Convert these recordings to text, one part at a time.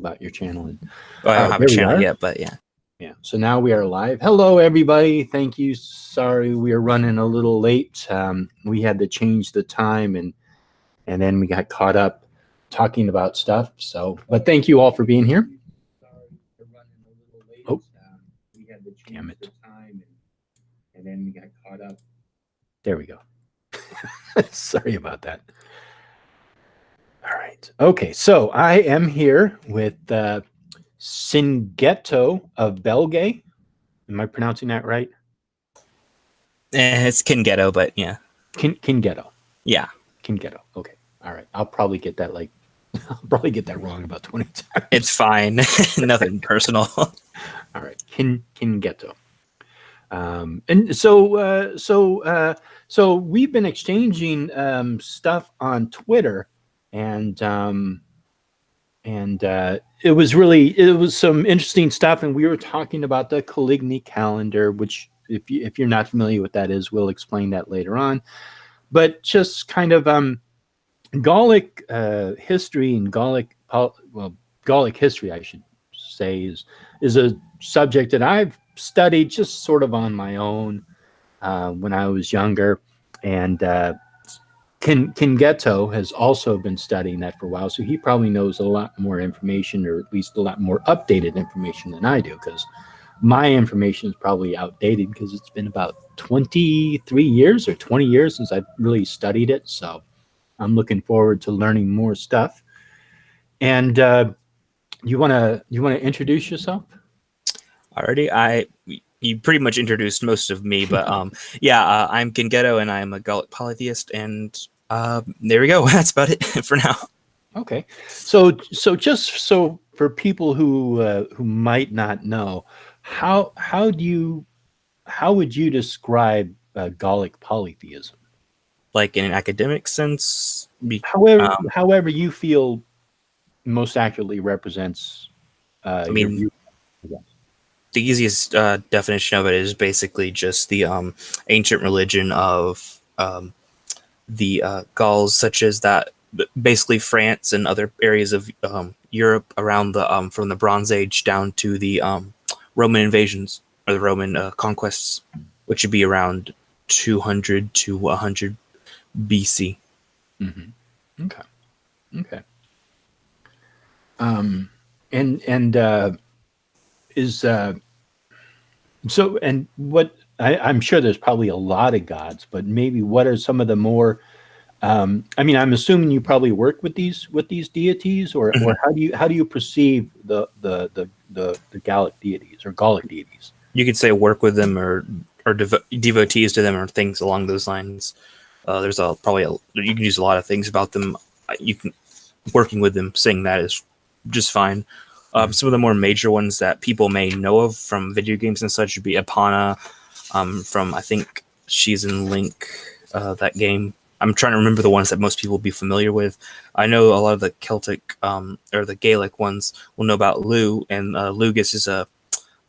about your channel. And I don't have a channel yet, but yeah. Yeah. So now we are live. Hello, everybody. Thank you. Sorry, we are running a little late. We had to change the time, and then we got caught up talking about stuff. So, but thank you all for being here. Oh, we had to change the time, and then we got caught up. There we go. Sorry about that. All right. Okay. So I am here with CingetoOfBelgae. Am I pronouncing that right? It's Cingeto, but yeah. Cingeto. Yeah. Cingeto. Okay. All right. I'll probably get that I'll probably get that wrong about 20 times. It's fine. Nothing personal. All right. Cingeto. And so we've been exchanging stuff on Twitter, and it was some interesting stuff, and we were talking about the Coligny calendar, which if you're not familiar with that is, we'll explain that later on. But just kind of Gallic history and Gallic history, I should say, is a subject that I've studied just sort of on my own when I was younger, and Cingeto has also been studying that for a while, so he probably knows a lot more information, or at least a lot more updated information than I do, because my information is probably outdated because it's been about 23 years or 20 years since I've really studied it. So I'm looking forward to learning more stuff. And you wanna introduce yourself? Already, you pretty much introduced most of me, but yeah, I'm Cingeto, and I'm a Gaullic Polytheist, and there we go. That's about it for now. Okay, so just so for people who might not know, how would you describe Gaullic polytheism? Like in an academic sense, however you feel most accurately represents. I mean, the easiest definition of it is basically just the ancient religion of the Gauls, such as that, basically France and other areas of Europe around the from the Bronze Age down to the Roman invasions or the Roman conquests, which would be around 200 to 100 BC. Mm-hmm. Okay. So, and what I'm sure there's probably a lot of gods, but maybe what are some of the more? I mean, I'm assuming you probably work with these deities, or how do you perceive the Gallic deities or Gallic deities? You could say work with them, or devotees to them, or things along those lines. There's you can use a lot of things about them. You can working with them, saying that is just fine. Some of the more major ones that people may know of from video games and such would be Epona, from, I think she's in Link, that game. I'm trying to remember the ones that most people will be familiar with. I know a lot of the Celtic or the Gaelic ones will know about Lu, and Lugus is a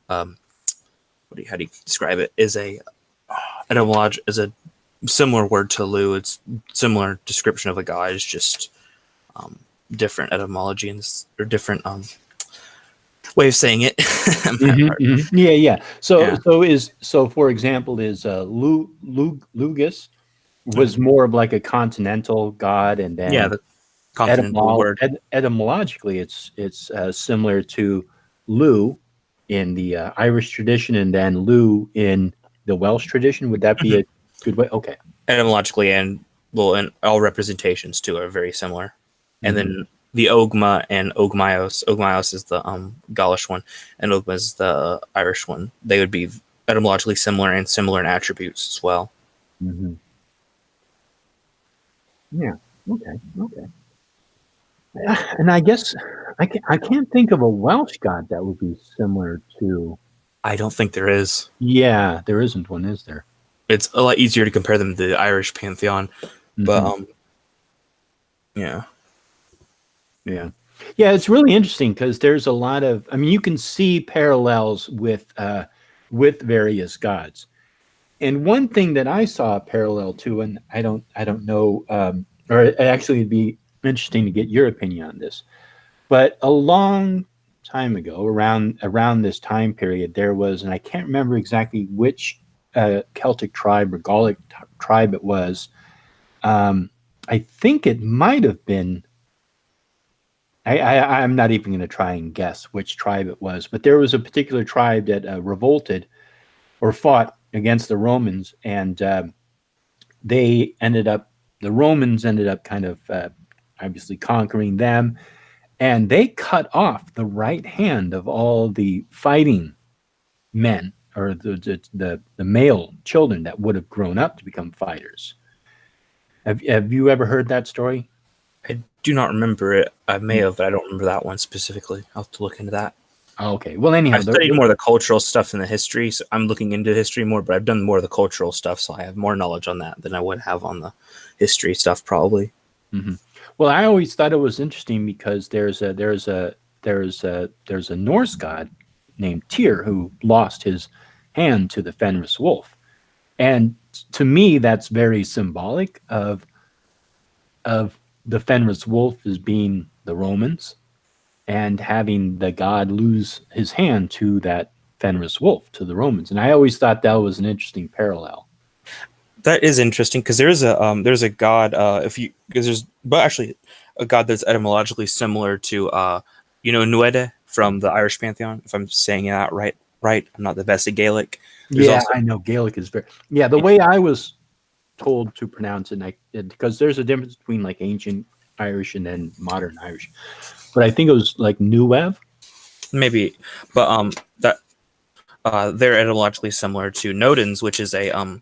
how do you describe it? Is a similar word to Lu. It's similar description of a god. It's just different etymology or different way of saying it. Yeah. So for example, is Lugus was more of like a continental god, and then the continental word. Etymologically, it's similar to Lu in the Irish tradition, and then Lu in the Welsh tradition. Would that be a good way? Okay. Etymologically, and all representations too are very similar. And then the Ogma and Ogmaios. Ogmaios is the Gaulish one, and Ogma is the Irish one. They would be etymologically similar and similar in attributes as well. Mm-hmm. Yeah. Okay. And I guess I can't think of a Welsh god that would be similar to. I don't think there is. Yeah, there isn't one, is there? It's a lot easier to compare them to the Irish pantheon, but yeah. It's really interesting because there's a lot of. I mean, you can see parallels with various gods. And one thing that I saw a parallel to, and I don't know, or actually it'd be interesting to get your opinion on this, But a long time ago, around this time period, there was, and I can't remember exactly which Celtic tribe or Gaullic tribe it was. I think it might have been. I'm not even going to try and guess which tribe it was, but there was a particular tribe that revolted or fought against the Romans, and they ended up. The Romans ended up kind of obviously conquering them, and they cut off the right hand of all the fighting men or the male children that would have grown up to become fighters. Have you ever heard that story? I do not remember it. I may have, but I don't remember that one specifically. I'll have to look into that. Oh, okay. Well, anyhow, I've studied more of the cultural stuff than the history, so I'm looking into history more, but I've done more of the cultural stuff, so I have more knowledge on that than I would have on the history stuff, probably. Mm-hmm. Well, I always thought it was interesting because there's a Norse god named Tyr who lost his hand to the Fenris wolf, and to me, that's very symbolic of the Fenris wolf as being the Romans and having the god lose his hand to that Fenris wolf, to the Romans. And I always thought that was an interesting parallel. That is interesting because there's a god but actually a god that's etymologically similar to Nuede from the Irish pantheon. If I'm saying that right, I'm not the best at Gaelic. I know Gaelic is very the way I was told to pronounce it, because there's a difference between like ancient Irish and then modern Irish, but I think it was like Nuev, maybe, but that they're etymologically similar to Nodens, which is the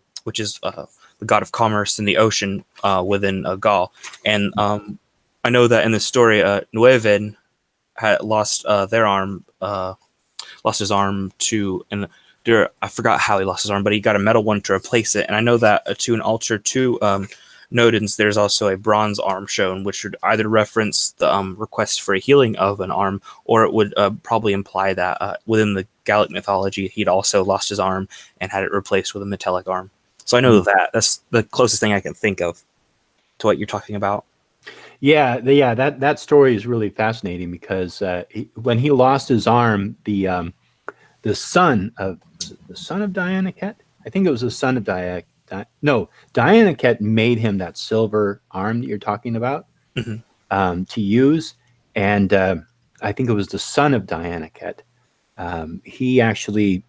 god of commerce in the ocean within Gaul. And I know that in the story, Nueven had lost lost his arm to, and I forgot how he lost his arm, but he got a metal one to replace it. And I know that to an altar to Nodens, there's also a bronze arm shown, which would either reference the request for a healing of an arm, or it would probably imply that within the Gaelic mythology, he'd also lost his arm and had it replaced with a metallic arm. So I know that's the closest thing I can think of to what you're talking about. That story is really fascinating because when he lost his arm, the son of Dianaket, I think it was the son of Dianaket made him that silver arm that you're talking about to use, and I think it was the son of Dianaket. He actually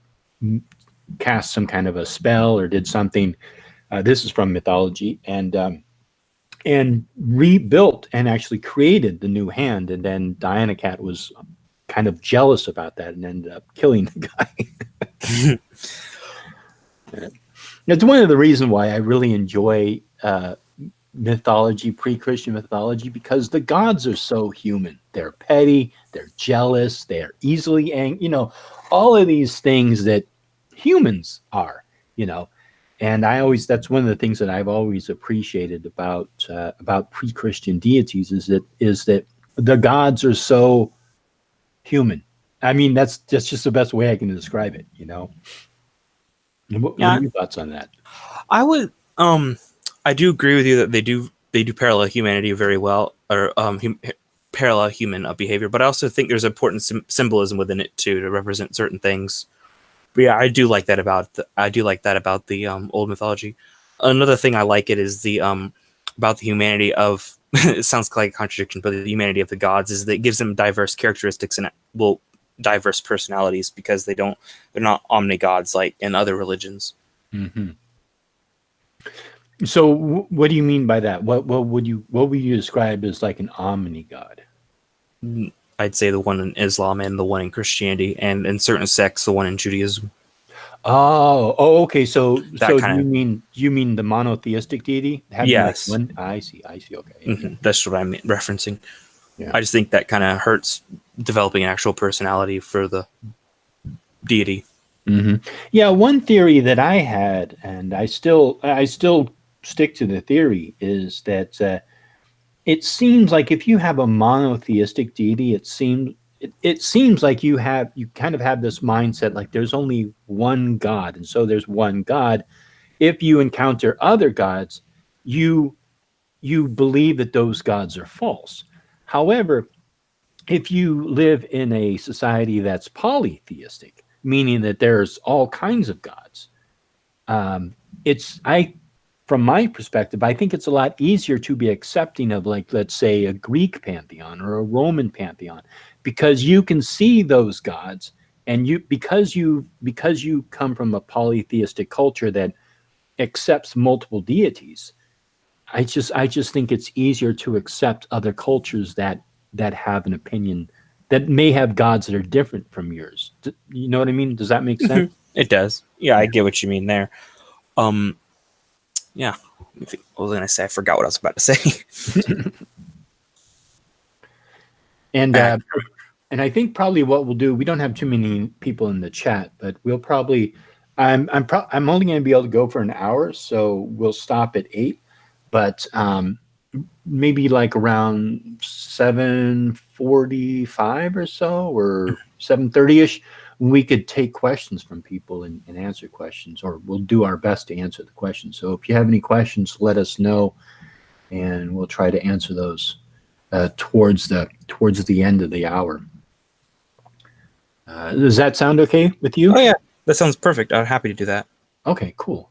cast some kind of a spell or did something. This is from mythology, and rebuilt and actually created the new hand. And then Dianaket was kind of jealous about that and ended up killing the guy. It's one of the reasons why I really enjoy mythology, pre-Christian mythology, because the gods are so human. They're petty, they're jealous, they're easily angry, all of these things that humans are, and that's one of the things that I've always appreciated about pre-Christian deities is that the gods are so human. I mean, that's just the best way I can describe it, What are your thoughts on that? I would, I do agree with you that they do parallel humanity very well, or parallel human behavior. But I also think there's important symbolism within it too to represent certain things. But yeah, I do like that about the old mythology. Another thing I like it is the about the humanity of it sounds like a contradiction, but the humanity of the gods is that it gives them diverse characteristics and diverse personalities because they're not omni-gods like in other religions. Mm-hmm. So what do you mean by that? What would you describe as like an omni-god? I'd say the one in Islam and the one in Christianity, and in certain sects, the one in Judaism. Oh, okay. So you mean the monotheistic deity? Yes. Like I see. Okay. Mm-hmm. That's what I'm referencing. Yeah. I just think that kind of hurts developing an actual personality for the deity. Mm-hmm. Yeah, one theory that I had, and I still stick to the theory, is that it seems like if you have a monotheistic deity, it seems like you kind of have this mindset like there's only one God, and so there's one God. If you encounter other gods, you believe that those gods are false. However, if you live in a society that's polytheistic, meaning that there's all kinds of gods, it's I from my perspective, I think it's a lot easier to be accepting of, like, let's say, a Greek pantheon or a Roman pantheon, because you can see those gods, and you come from a polytheistic culture that accepts multiple deities. I just think it's easier to accept other cultures that have an opinion that may have gods that are different from yours. You know what I mean? Does that make sense? It does. Yeah, I Yeah. get what you mean there. Um, yeah. What was I gonna say? I forgot what I was about to say. And Ah, and I think probably what we'll do, we don't have too many people in the chat, but we'll probably I'm only going to be able to go for an hour, so we'll stop at 8. But maybe like around 7:45 or so, or 7:30ish, we could take questions from people and answer questions, or we'll do our best to answer the questions. So if you have any questions, let us know, and we'll try to answer those towards the end of the hour. Does that sound okay with you? oh yeah, that sounds perfect. I'm happy to do that. Okay, cool.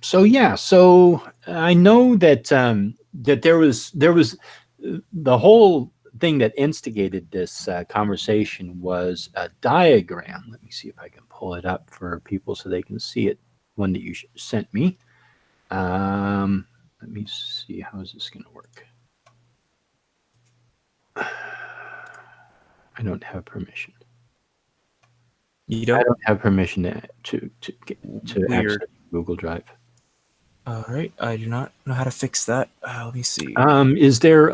So I know that that there was the whole thing that instigated this conversation was a diagram. Let me see if I can pull it up for people so they can see it. One that you sent me. Let me see, how is this going to work? I don't have permission. You I don't? don't have permission to Weird. access Google Drive. All right, I do not know how to fix that. Let me see. Is there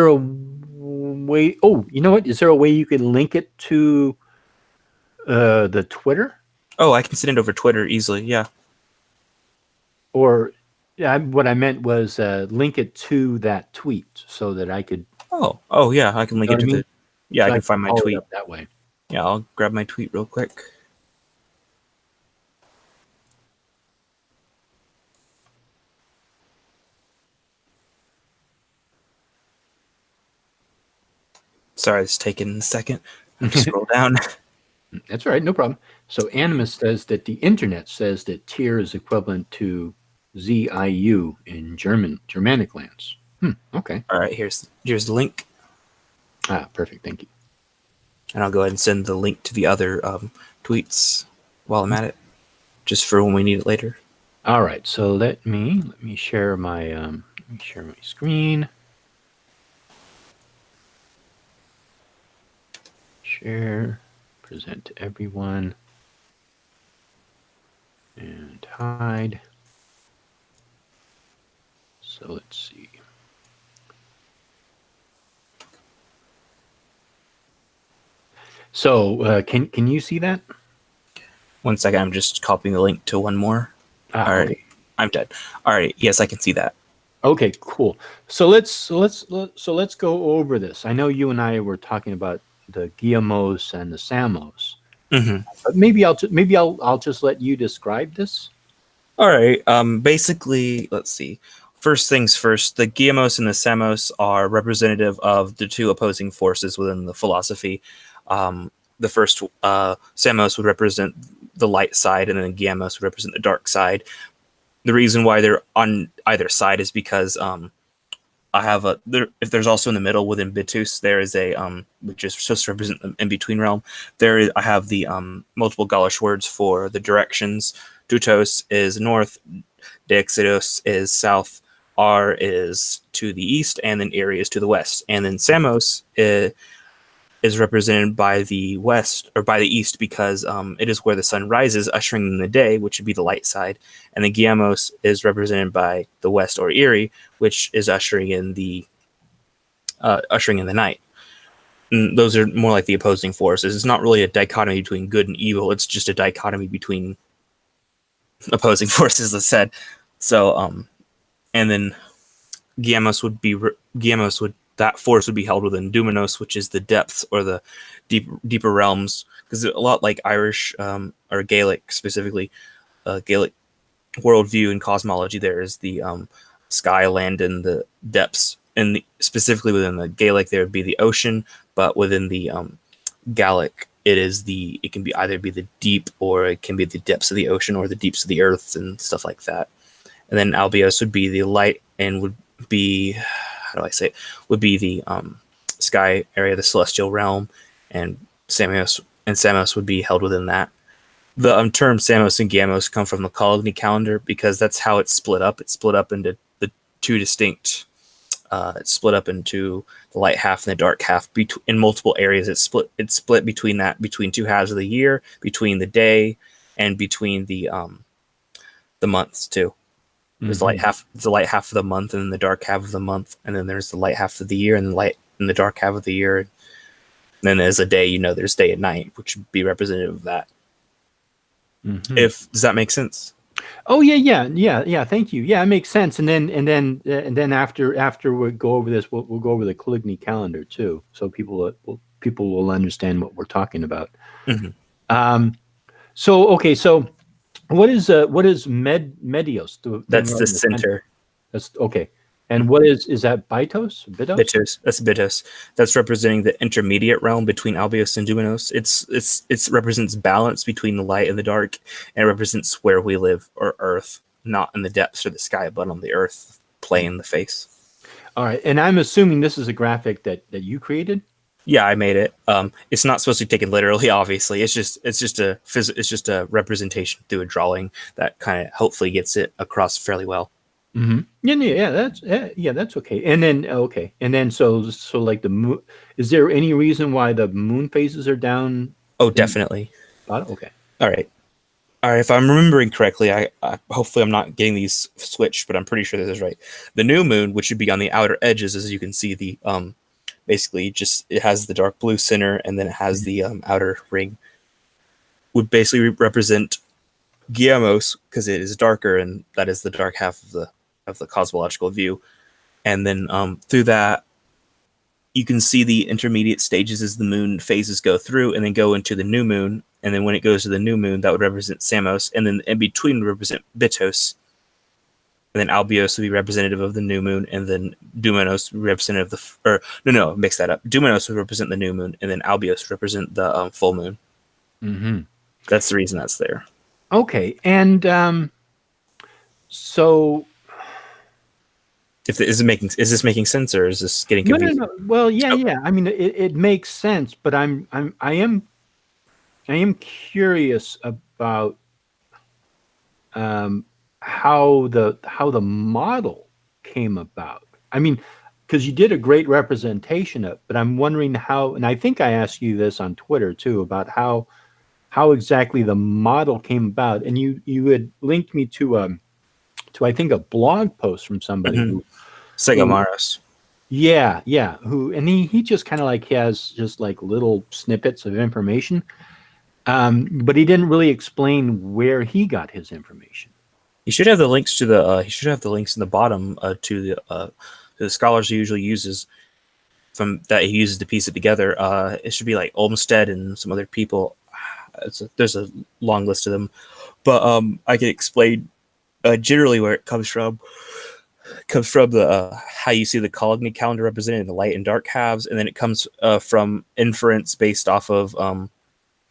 a way? Oh, you know what? Is there a way you could link it to the Twitter? Oh, I can send it over Twitter easily. Yeah. Or what I meant was link it to that tweet so that I could. Oh yeah, I can link You it know what to I mean? the. Yeah, So I I can can find my follow it tweet. up that way. Yeah, I'll grab my tweet real quick. Sorry, it's taking a second. I have to scroll down. That's all right, no problem. So Animus says that the internet says that tier is equivalent to ZIU in Germanic lands. Okay. All right, here's the link, Perfect. Thank you. and I'll go ahead and send the link to the other tweets while I'm at it, just for when we need it later. All right. So let me share my screen. Share, present to everyone, and hide. So let's see. So can you see that? 1 second, I'm just copying the link to one more. All right, Okay. I'm dead. All right, yes, I can see that. Okay, cool. So let's go over this. I know you and I were talking about the Guillemot and the Samos. Mm-hmm. But maybe I'll just let you describe this. All right. Basically, let's see. First things first, the Guillemot and the Samos are representative of the two opposing forces within the philosophy. The first Samos would represent the light side, and then Guillemot would represent the dark side. The reason why they're on either side is because I have if there's also in the middle within Bitus, there is a which is supposed to represent the in between realm. I have the multiple Gaulish words for the directions. Tutos is north, Dexitos is south, R is to the east, and then Iri is to the west. And then Samos is represented by the west or by the east because it is where the sun rises, ushering in the day, which would be the light side. And the Guillemot is represented by the west or Iri, which is ushering in the night. And those are more like the opposing forces. It's not really a dichotomy between good and evil. It's just a dichotomy between opposing forces, as said. So, and then Guillemot would that force would be held within Duminos, which is the depths or the deeper realms, because a lot like Irish or Gaelic specifically, Gaelic worldview and cosmology. There is the sky, land, and the depths specifically within the Gaelic, there would be the ocean, but within the Gallic, it can be either be the deep or it can be the depths of the ocean or the deeps of the earth and stuff like that. And then Albios would be the light and would be, how do I say it? Would be the sky area, the celestial realm, and Samos would be held within that. The term Samos and Gamos come from the Coligny calendar because that's how it's split up. It's split up into the two distinct. It's split up into the light half and the dark half. In multiple areas, it's split between two halves of the year, between the day, and between the months too. There's the light half of the month, and then the dark half of the month, and then there's the light half of the year, and the light and the dark half of the year. And then there's a day, there's day and night, which would be representative of that. Mm-hmm. Does that make sense? Oh yeah. Thank you. Yeah, it makes sense. And then after we go over this, we'll go over the Coligny calendar too, so people will understand what we're talking about. Mm-hmm. So what is Medios? That's the center. That's okay. And what is that Bitos? Bitos. That's Bitos. That's representing the intermediate realm between Albios and Dumenos. It represents balance between the light and the dark, and it represents where we live, or Earth, not in the depths or the sky, but on the Earth plane, the face. All right, and I'm assuming this is a graphic that you created. Yeah, I made it. It's not supposed to be taken literally, obviously. It's just a representation through a drawing that kind of hopefully gets it across fairly well. Mm-hmm. That's okay. And then so like the moon. Is there any reason why the moon phases are down? Oh, definitely. Okay. All right. If I'm remembering correctly, I hopefully I'm not getting these switched, but I'm pretty sure this is right. The new moon, which should be on the outer edges, as you can see, the basically just it has the dark blue center, and then it has the outer ring. Would basically represent Giamos because it is darker, and that is the dark half of the cosmological view. And then through that, you can see the intermediate stages as the moon phases go through and then go into the new moon. And then when it goes to the new moon, that would represent Samos. And then in between would represent Bitos. And then Albios would be representative of the new moon. And then Dumenos would be representative of mix that up. Dumenos would represent the new moon. And then Albios would represent the full moon. Mm-hmm. That's the reason that's there. Okay. And so... Is this making sense, or is this getting confusing? No. Well, yeah. I mean, it makes sense, but I am curious about how the model came about. I mean, because you did a great representation of, but I'm wondering how. And I think I asked you this on Twitter too about how exactly the model came about. And you had linked me to I think a blog post from somebody who Segamaros. Yeah. He just kind of like has just like little snippets of information, but he didn't really explain where he got his information. He should have the links to the. He should have the links in the bottom to the scholars he usually uses from that he uses to piece it together. It should be like Olmsted and some other people. There's a long list of them, but I can explain. Generally, where it comes from the how you see the Coligny calendar represented in the light and dark halves, and then it comes from inference based off of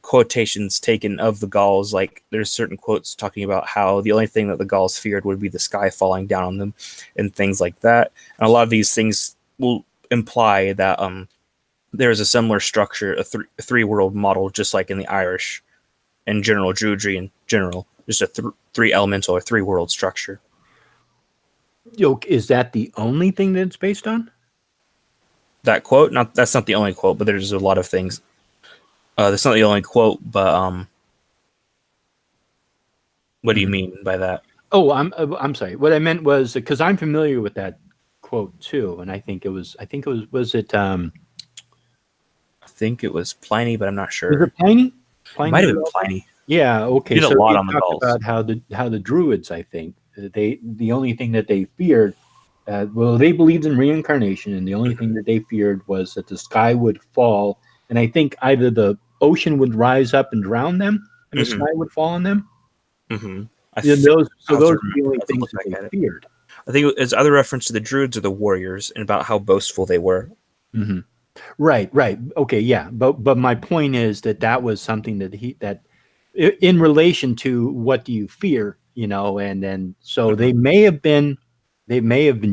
quotations taken of the Gauls. Like there's certain quotes talking about how the only thing that the Gauls feared would be the sky falling down on them, and things like that. And a lot of these things will imply that there is a similar structure, a three world model, just like in the Irish and general Druidry in general. Just a three elemental or three world structure. Is that the only thing that it's based on? That quote? That's not the only quote, but there's a lot of things. That's not the only quote, but what do you mean by that? Oh, I'm sorry. What I meant was because I'm familiar with that quote too, and I think it was Pliny, but I'm not sure. Was it Pliny? Might have been Pliny. Yeah. Okay. Did a lot on the Gauls. About how the Druids, I think the only thing that they feared, they believed in reincarnation, and the only thing that they feared was that the sky would fall, and I think either the ocean would rise up and drown them, and the sky would fall on them. Mm-hmm. Those are the only things that they feared. I think it's either reference to the druids or the warriors and about how boastful they were. Mm-hmm. Right. Okay, yeah. But my point is that was something in relation to what do you fear, and then so they may have been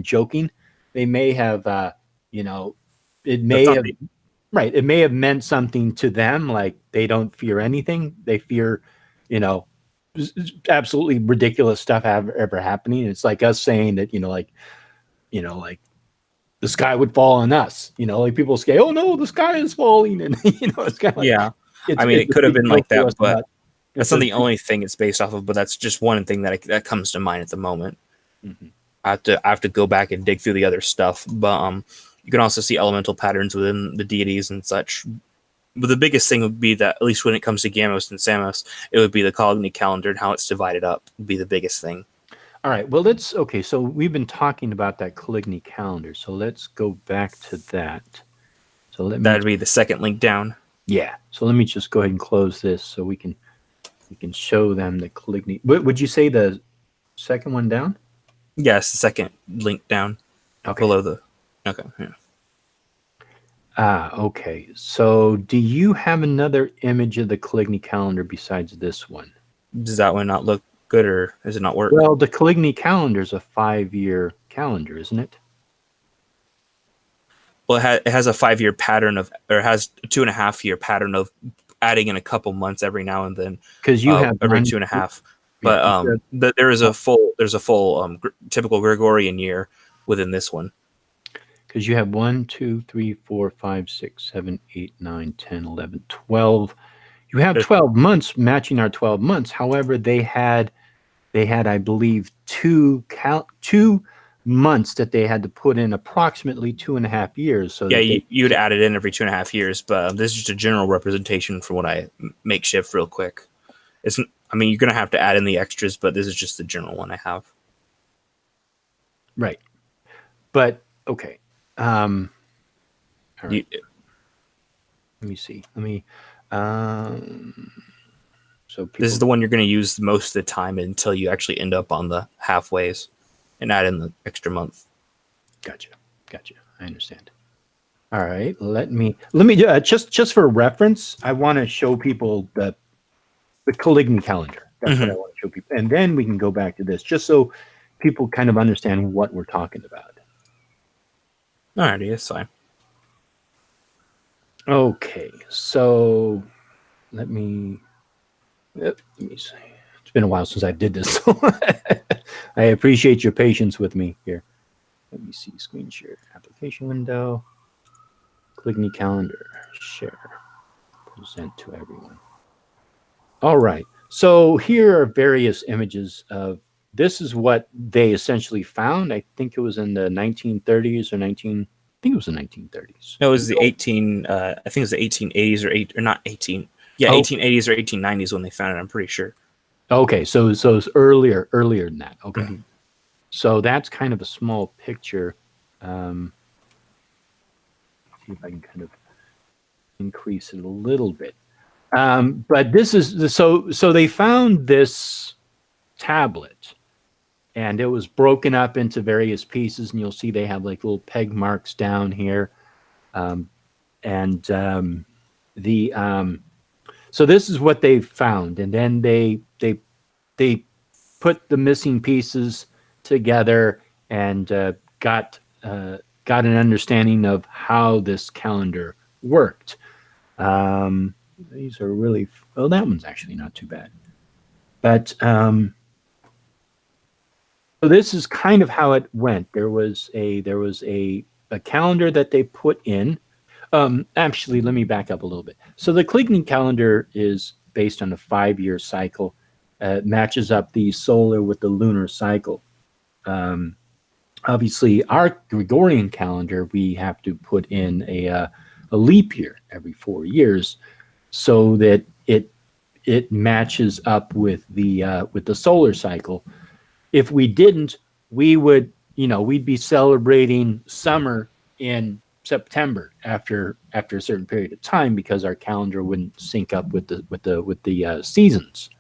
joking. They may have it That's may not have the, right. It may have meant something to them, like they don't fear anything. They fear, absolutely ridiculous stuff ever happening. It's like us saying that, like the sky would fall on us. Like people say, "Oh no, the sky is falling," and it's kind of like yeah. I mean, it's it a could have big been joke like to that, us but about that's it's not a the only thing it's based off of. But that's just one thing that comes to mind at the moment. Mhm. I have to go back and dig through the other stuff, but you can also see elemental patterns within the deities and such. But the biggest thing would be that, at least when it comes to Gamos and Samos, it would be the Cogni calendar and how it's divided up would be the biggest thing. All right. Well, okay. So we've been talking about that Caligny calendar. So let's go back to that. So That'd be the second link down. yeah. So let me just go ahead and close this so we can show them the Caligny. Would you say the second one down? Yes, the second link down Okay. below the. Okay. Yeah. Okay. So do you have another image of the Caligny calendar besides this one? Does that one not look good, or does it not work? Well, the Caligny calendar is a 5-year calendar, isn't it? Well, it has a 5-year pattern of, or it has a 2.5-year pattern of adding in a couple months every now and then. Because you have every 2.5. But there's a full typical Gregorian year within this one. Because you have 1, 2, 3, 4, 5, 6, 7, 8, 9, 10, 11, 12. You have 12 months matching our 12 months. However, they had, I believe, two months that they had to put in approximately 2.5 years. So yeah, you'd add it in every 2.5 years, but this is just a general representation from what I make shift real quick. I mean, you're gonna have to add in the extras, but this is just the general one I have. Right, but okay. All right. Let me see. So this is the one you're going to use most of the time until you actually end up on the halfways and add in the extra month. Gotcha. I understand. All right. Let me just for reference, I want to show people the Caligny calendar. That's what I want to show people, and then we can go back to this, just so people kind of understand what we're talking about. Alrighty, that's fine. Okay, so let me see. It's been a while since I did this, so I appreciate your patience with me here. Let me see. Screen share, application window, Caligny calendar, share, present to everyone. All right. So here are various images of. This is what they essentially found. I think it was in the 1930s or I think it was the 1930s. No, it was the 18. I think it was the 1880s or not 18. Yeah, 1880s or 1890s when they found it. I'm pretty sure. Okay, so it's earlier than that. Okay, so that's kind of a small picture. See if I can kind of increase it a little bit. But this is so they found this tablet, and it was broken up into various pieces, and you'll see they have like little peg marks down here, so this is what they found, and then they put the missing pieces together and got an understanding of how this calendar worked. These are really that one's actually not too bad, but so this is kind of how it went. There was a calendar that they put in. Actually, let me back up a little bit. So the Caligny calendar is based on a 5-year cycle. Matches up the solar with the lunar cycle. Obviously, our Gregorian calendar, we have to put in a leap year every 4 years, so that it matches up with the solar cycle. If we didn't, we would we'd be celebrating summer in September after a certain period of time, because our calendar wouldn't sync up with the seasons.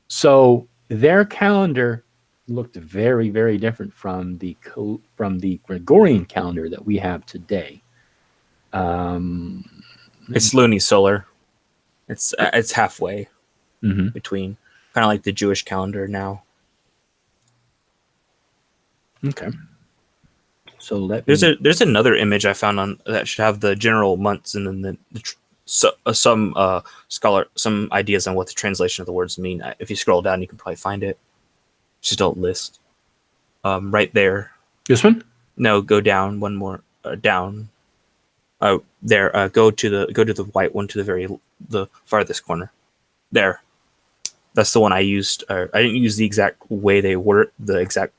So their calendar looked very, very different from the Gregorian calendar that we have today. It's lunisolar. It's halfway Mhm. between, kind of like the Jewish calendar now. Okay. So There's another image I found on that should have the general months and then some some ideas on what the translation of the words mean. If you scroll down, you can probably find it. Just don't list. Right there. this one. No, go down one more. Down. There. Go to the white one to the farthest corner. There. That's the one I used. I didn't use the exact way they were the exact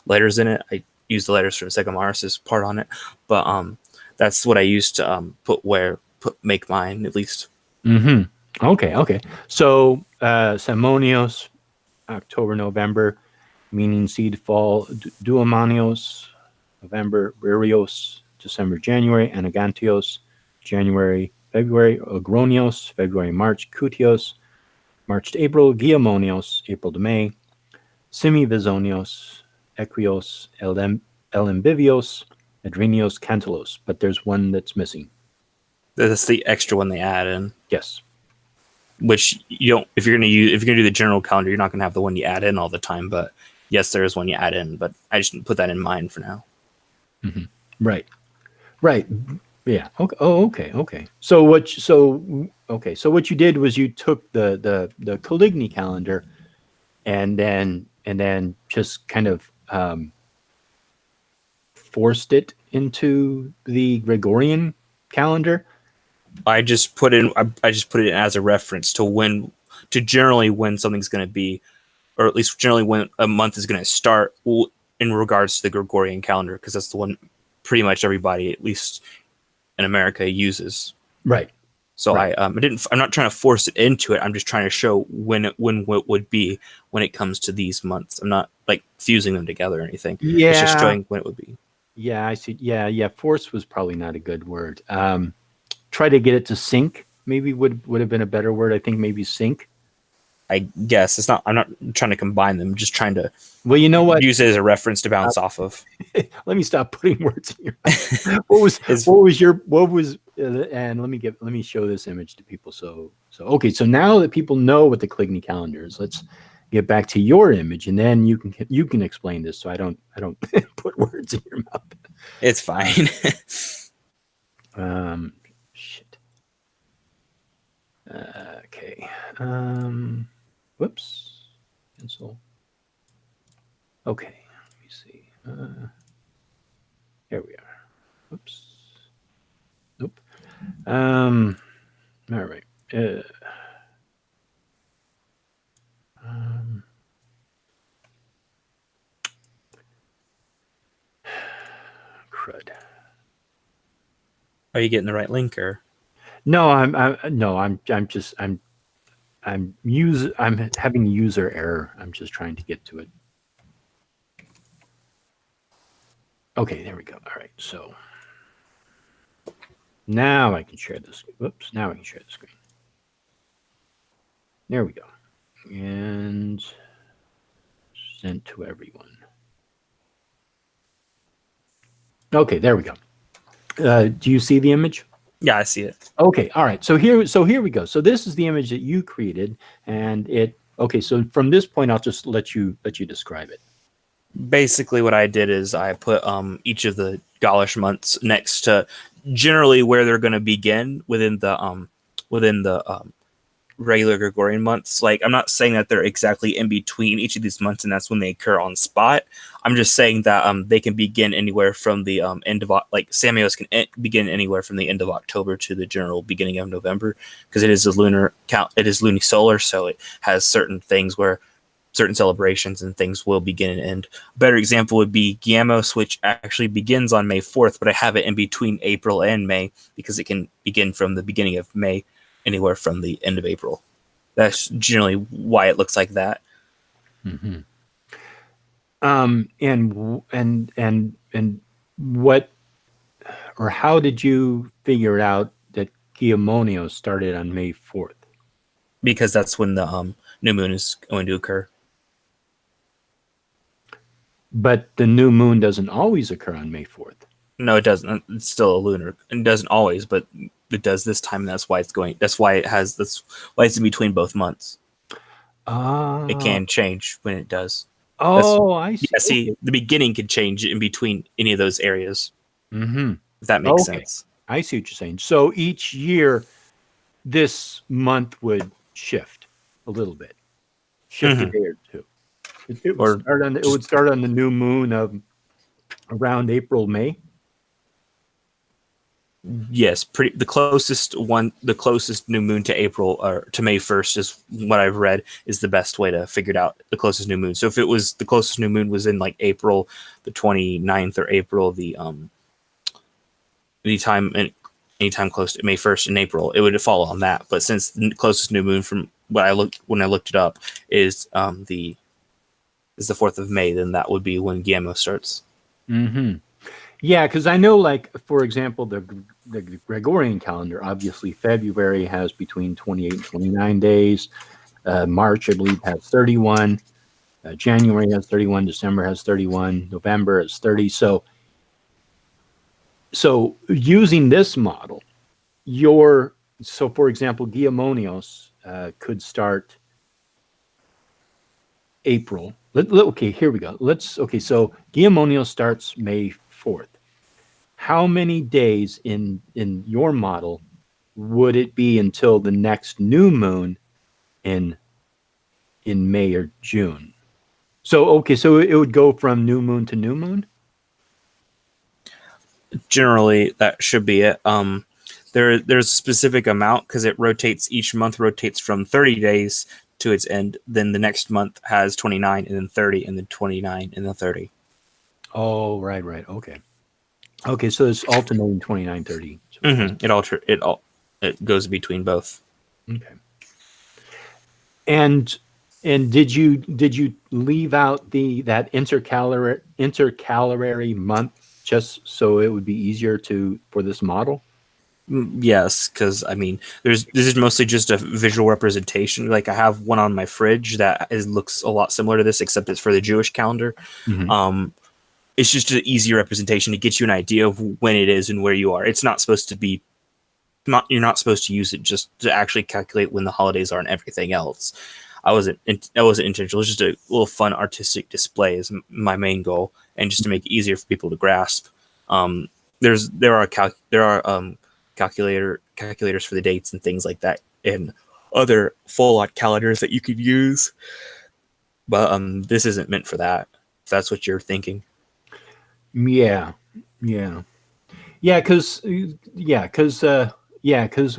letters in it. I used the letters from Segamaris's part on it, but that's what I used to make mine at least. Mm-hmm. Okay. So Simonios, October, November, meaning seed fall. Duomanios, November. Ririos, December, January. Anagantios, January, February. Agronios, February, March. Cutios, March to April. Guiamonios, April to May. Semivizonios, Equios, Elimbivios, Adrenios, Cantalos. But there's one that's missing. That's the extra one they add in. Yes. Which you don't. If you're gonna do the general calendar, you're not gonna have the one you add in all the time. But yes, there is one you add in. But I just didn't put that in mind for now. Mm-hmm. Right. Yeah. Okay. Oh, okay. So what you did was you took the Coligny calendar and then just kind of forced it into the Gregorian calendar. I just put it as a reference to generally when something's going to be, or at least generally when a month is going to start in regards to the Gregorian calendar, because that's the one pretty much everybody, at least in America, uses. Right. So right. I'm not trying to force it into it. I'm just trying to show when it would be when it comes to these months. I'm not like fusing them together or anything. Yeah. It's just showing when it would be. Yeah, I see. Yeah. Force was probably not a good word. Try to get it to sync. Maybe would have been a better word. I think maybe sync. I guess it's not. I'm not trying to combine them. I'm just trying to. Well, you know what? Use it as a reference to bounce off of. Let me stop putting words in your mouth. What was? And let me show this image to people. So okay. So now that people know what the Coligny calendar is, let's get back to your image, and then you can explain this. So I don't put words in your mouth. It's fine. Shit. Okay. Whoops. Cancel. Okay. Let me see. Here we are. Whoops. Nope. All right. Crud. Are you getting the right link or? No, I'm having user error. I'm just trying to get to it. Okay, there we go. All right, so now I can share this. Whoops, now I can share the screen. There we go. And sent to everyone. Okay, there we go. Do you see the image? Yeah, I see it. Okay, all right. So here we go. So this is the image that you created, and it. Okay, so from this point, I'll just let you describe it. Basically, what I did is I put each of the Gaulish months next to generally where they're going to begin within the regular Gregorian months. Like, I'm not saying that they're exactly in between each of these months and that's when they occur on spot. I'm just saying that they can begin anywhere from the end of, like, Samios can begin anywhere from the end of October to the general beginning of November, because it is a lunar count. It is lunisolar, so it has certain things where certain celebrations and things will begin and end. A better example would be Giamos, which actually begins on May 4th, but I have it in between April and May because it can begin from the beginning of May anywhere from the end of April. That's generally why it looks like that. Mm-hmm. And what or how did you figure out that Guillermonio started on May 4th? Because that's when the new moon is going to occur. But the new moon doesn't always occur on May 4th. No, it doesn't. It's still a lunar. It doesn't always, but it does this time. And that's why it's going. That's why it has. That's why it's in between both months. It Oh, can change when it does. That's oh, I see. yeah. See, the beginning can change in between any of those areas. Mm-hmm. If that makes Okay, sense. I see what you're saying. So each year, this month would shift a little bit, shift a Hmm. day or two. It would Or start on it would just start on the new moon of around April, May. yes, pretty the closest one. The closest new moon to April or to May 1st is what I've read is the best way to figure it out. The closest new moon. So if it was the closest new moon was in like April the 29th or April the anytime anytime close to May 1st in April, it would follow on that. But since the closest new moon from what I looked when I looked it up is the 4th of May, then that would be when Guillermo starts. Mm-hmm. Yeah, because I know, like for example, the Gregorian calendar. Obviously, February has between 28 and 29 days. March, I believe, has 31. January has 31. December has 31. November is 30. So using this model, for example, Guillemonios could start April. Okay, here we go. So Guillemonios starts May 4th. How many days in your model would it be until the next new moon in May or June? So okay, so it would go from new moon to new moon? Generally, that should be it. There's a specific amount because it rotates each month rotates from 30 days to its end. Then the next month has 29 and then 30 and then 29 and then 30. Oh, right. Okay. Okay, so it's alternating 29, 30. It goes between both. Okay. And did you leave out that intercalary month just so it would be easier for this model? Yes, because I mean, this is mostly just a visual representation. Like I have one on my fridge that looks a lot similar to this, except it's for the Jewish calendar. Mm-hmm. Um, it's just an easy representation to get you an idea of when it is and where you are. It's not supposed to be not you're not supposed to use it just to actually calculate when the holidays are and everything else. That wasn't intentional. It was just a little fun artistic display is my main goal, and just to make it easier for people to grasp. Um, there are calculators for the dates and things like that, and other full on calendars that you could use. But this isn't meant for that. If that's what you're thinking. Yeah, yeah, because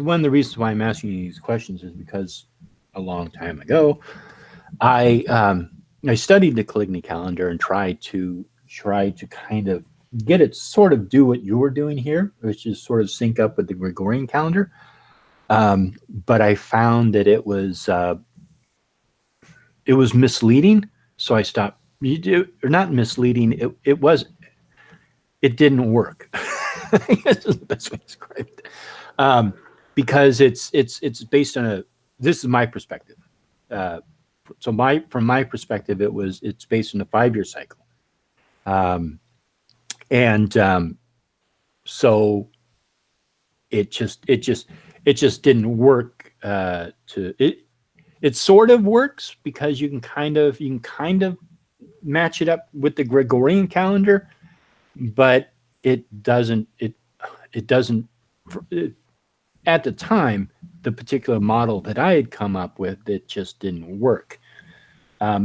one of the reasons why I'm asking you these questions is because a long time ago, I studied the Caligny calendar and tried to kind of get it sort of do what you were doing here, which is sort of sync up with the Gregorian calendar. But I found that it was misleading, so I stopped. Or not misleading. It didn't work. I guess is the best way to describe it. Because it's based on a. This is my perspective. Uh, from my perspective, it's based on a 5-year cycle, and so it just didn't work. It sort of works because you can kind of match it up with the Gregorian calendar, but it doesn't at the time, the particular model that I had come up with, it just didn't work,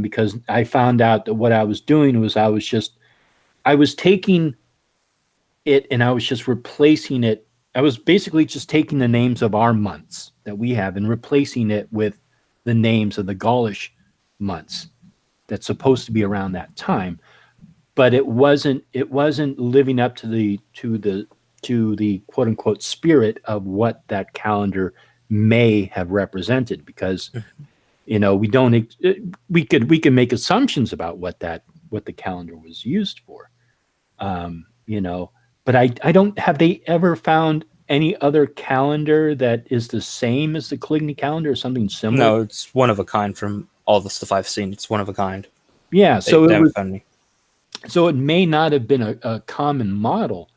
because I found out that what I was doing was I was taking it and I was just replacing it. I was basically just taking the names of our months that we have and replacing it with the names of the Gaulish months that's supposed to be around that time, but it wasn't living up to the quote unquote spirit of what that calendar may have represented, because we can make assumptions about what the calendar was used for, um, you know but I don't have they ever found any other calendar that is the same as the Caligny calendar or something similar? No, it's one of a kind from all the stuff I've seen. It's one of a kind. Yeah, They, so they it haven't was found any. So it may not have been a common model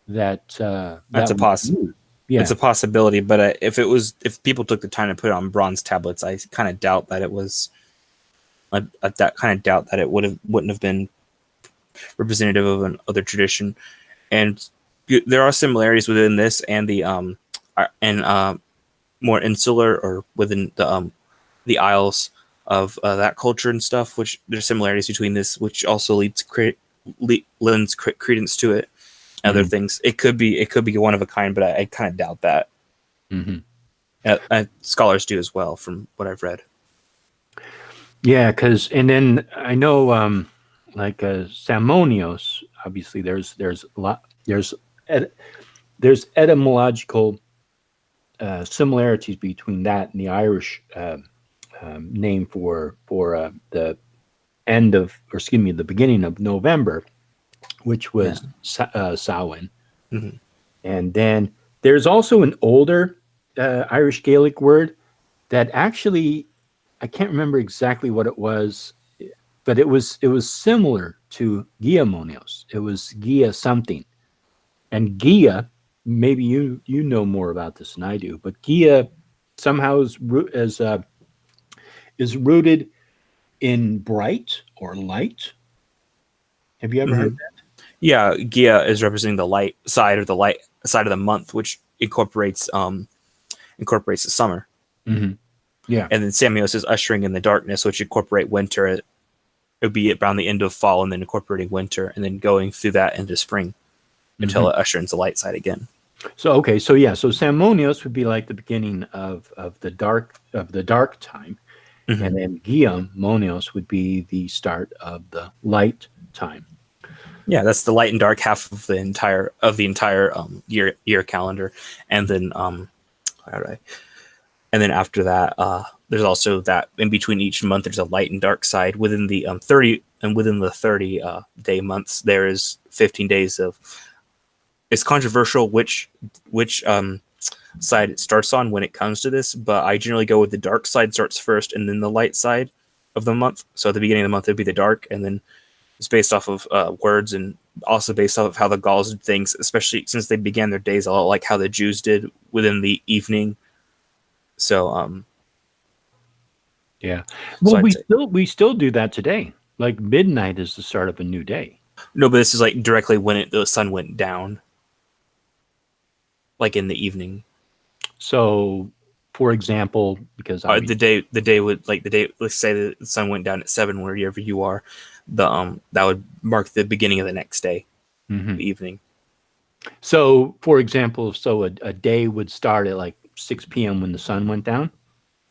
That's that a was poss. used. It's Yeah. a possibility, but if people took the time to put it on bronze tablets, I kind of doubt that it was. I kind of doubt that it wouldn't have been representative of an other tradition. And there are similarities within this and and more insular or within the Isles of that culture and stuff. Which there's similarities between this, which also lends credence to it. Other Hmm. things, it could be one of a kind, but I kind of doubt that. Hmm. Scholars do as well, from what I've read. Yeah, because and then I know like Samonios. Obviously, there's a lot ed, there's etymological similarities between that and the Irish name for the end of, or excuse me, the beginning of November, which Yeah. was Samhain. Hmm. And then there's also an older Irish Gaelic word that actually I can't remember exactly what it was, but it was similar to Guillemonios. It was Gia something, and Gia. Maybe you know more about this than I do, but Gia somehow is rooted in bright or light. Have you ever heard Hmm. Yeah, Gia is representing the light side of the month, which incorporates the summer, that? Hmm. Yeah. and then Samios is ushering in the darkness, which incorporate winter. It would be around the end of fall, and then incorporating winter, and then going through that into spring Hmm. until it ushers in the light side again. So okay, so yeah, so Samonios would be like the beginning of the dark time, and Hmm. then Guillaume Monios would be the start of the light time. Yeah, that's the light and dark half of the entire year calendar, and then how do I and then after that, there's also that in between each month, there's a light and dark side. Within the 30 day months, there is 15 days of. It's controversial which side it starts on when it comes to this, but I generally go with the dark side starts first, and then the light side of the month. So at the beginning of the month, it'd be the dark, and then it's based off of words and also based off of how the Gauls did things, especially since they began their days a lot like how the Jews did within the evening. So Yeah. so Well, I'd say. we still do that today. Like midnight is the start of a new day. No, but this is like directly when the sun went down, like in the evening. So, for example, because The obviously, day would like the day. Let's say the sun went down at 7, wherever you are. The that would mark the beginning of the next day, mhm. the evening. So for example, so a day would start at like 6 p.m. when the sun went down.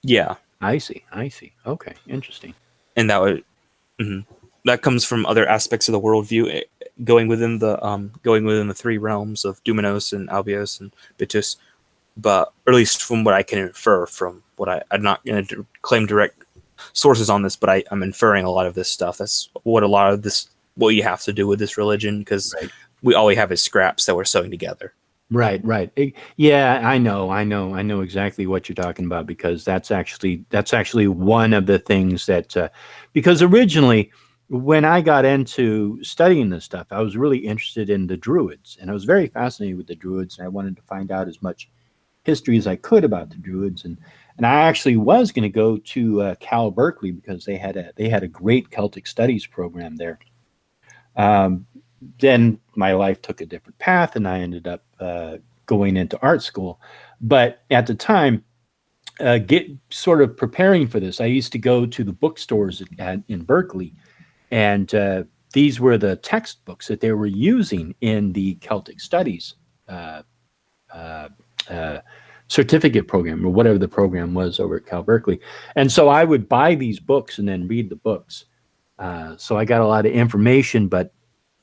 Yeah, I see. I see. Okay, interesting. and mhm. That comes from other aspects of the worldview, going within the three realms of Duminos and Albios and Bitus. But or at least from what I can infer from what I'm not going to claim direct sources on this, but I'm inferring a lot of this stuff. That's what you have to do with this religion, because Right. all we have is scraps that we're sewing together. Right, right. Yeah, I know exactly what you're talking about because that's actually one of the things that because originally when I got into studying this stuff, I was really interested in the Druids, and I was very fascinated with the Druids, and I wanted to find out as much history as I could about the Druids, and I actually was going to go to Cal Berkeley because they had a great Celtic studies program there. Um, then my life took a different path, and I ended up going into art school. But at the time, get sort of preparing for this, I used to go to the bookstores in Berkeley, and these were the textbooks that they were using in the Celtic Studies uh, uh, uh, certificate program or whatever the program was over at Cal Berkeley. And so I would buy these books and then read the books. So I got a lot of information, but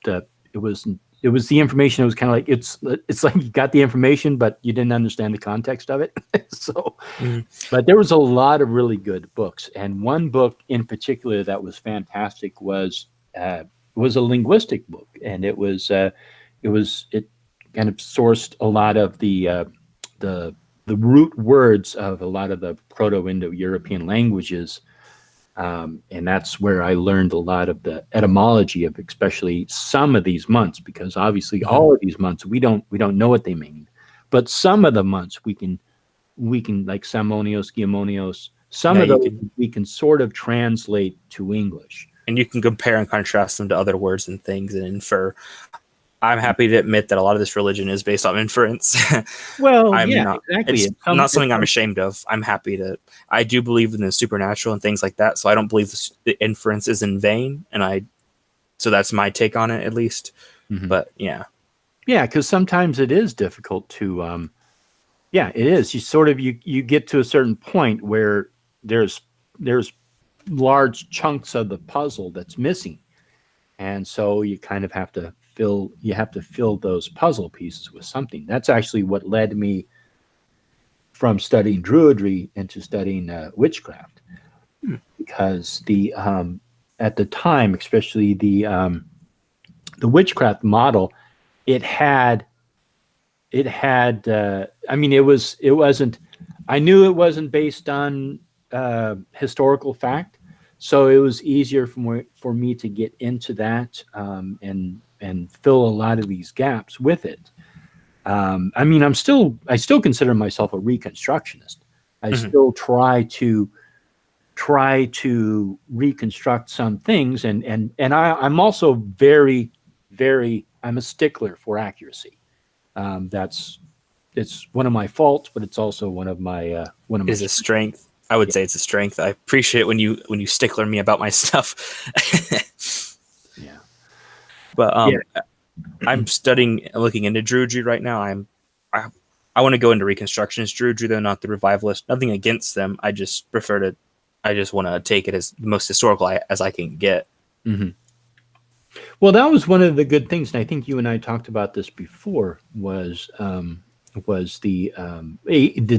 uh, it was it was the information. It was kind of like it's like you got the information, but you didn't understand the context of it. So, Mhm. but there was a lot of really good books, and one book in particular that was fantastic was a linguistic book, and it kind of sourced a lot of the the root words of a lot of the Proto-Indo-European languages And that's where I learned a lot of the etymology of especially some of these months, because obviously all of these months we don't know what they mean, but some of the months we can like Samonios, Giamonios, some Yeah, of you those could, we can sort of translate to English. and you can compare and contrast them to other words and things and infer. I'm happy to admit that a lot of this religion is based on inference. Well, I'm yeah, not. exactly. It's not something I'm ashamed of. I'm happy to. I do believe in the supernatural and things like that, so I don't believe the inference is in vain. So that's my take on it, at least. Mhm. But yeah, Yeah, because sometimes it is difficult to yeah, it is. You sort of you get to a certain point where there's there's large chunks of the puzzle that's missing. And so you kind of have to fill those puzzle pieces with something. That's actually what led me from studying druidry into studying witchcraft, because the at the time, especially the witchcraft model, it had I mean, it wasn't, I knew it wasn't based on historical fact, so it was easier for me to get into that, and fill a lot of these gaps with it. I mean, I still consider myself a reconstructionist. I Mhm. still try to reconstruct some things, and I'm also very I'm a stickler for accuracy. That's It's one of my faults, but it's also one of It my is a strengths. strength. I would Yeah, say it's a strength. I appreciate when you stickler me about my stuff. yeah, But yeah. I'm studying, looking into Druidry right now. I, I want to go into Reconstructionist Druidry though, not the Revivalist. Nothing against them. I just prefer to. I just want to take it as the most historical as I can get. Hmm. Well, that was one of the good things, and I think you and I talked about this before. Was the